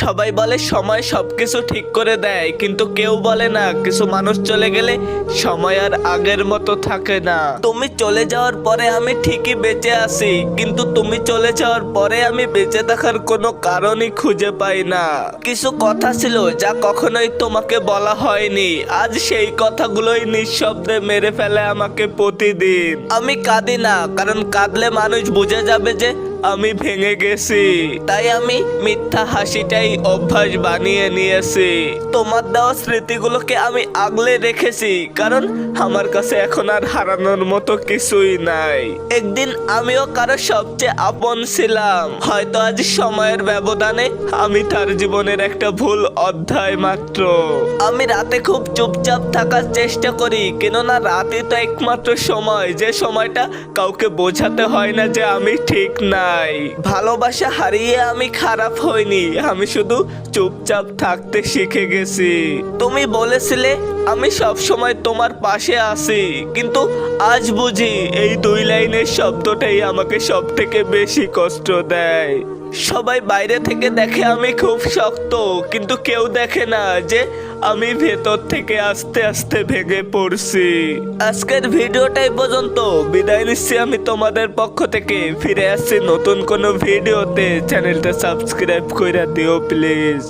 সবাই বলে সময় সবকিছু ঠিক করে দেয়, কিন্তু কেউ বলে না কিছু মানুষ চলে গেলে সময় আর আগের মতো থাকে না। তুমি চলে যাওয়ার পরে আমি ঠিকই বেঁচে আছি, কিন্তু তুমি চলে যাওয়ার পরে আমি বেঁচে থাকার কোনো কারণই খুঁজে পাই না। কিছু কথা ছিল যা কখনোই তোমাকে বলা হয়নি, আজ সেই কথাগুলোই নিঃশব্দে মেরে ফেলে আমাকে প্রতিদিন। আমি কাঁদি না, কারণ কাঁদলে মানুষ বুঝে যাবে যে আমি ভেঙে গেছি। তাই আমি মিথ্যা হাসিটাই অভ্যাস বানিয়ে নিয়েছি। তোমার দেওয়া স্মৃতিগুলোকে আমি আগলে রেখেছি, কারণ আমার কাছে এখন আর হারানোর মতো কিছুই নাই। একদিন আমিও কারো সবচেয়ে আপন ছিলাম, হয়তো আজ সময়ের ব্যবধানে আমি তার জীবনের একটা ভুল অধ্যায় মাত্র। আমি রাতে খুব চুপচাপ থাকার চেষ্টা করি, কেননা রাতে তো একমাত্র সময় যে সময়টা কাউকে বোঝাতে হয় না যে আমি ঠিক নাই। ভালোবাসা হারিয়ে আমি খারাপ হইনি, আমি শুধু চুপচাপ থাকতে শিখে গেছি। তুমি বলেছিলে আমি সব সময় তোমার পাশে আছি, কিন্তু আজ বুঝি এই 2 লাইনের শব্দটাই আমাকে সব থেকে বেশি কষ্ট দেয়। সবাই বাইরে থেকে দেখে আমি খুব শক্ত, কিন্তু কেউ দেখে না যে আমি ভেতর থেকে আস্তে আস্তে ভেঙে পড়ছি। আজকের ভিডিওটাই পর্যন্ত, বিদায় নিচ্ছি আমি তোমাদের পক্ষ থেকে। ফিরে আসছি নতুন কোনো ভিডিওতে, চ্যানেলটা সাবস্ক্রাইব করে দিও প্লিজ।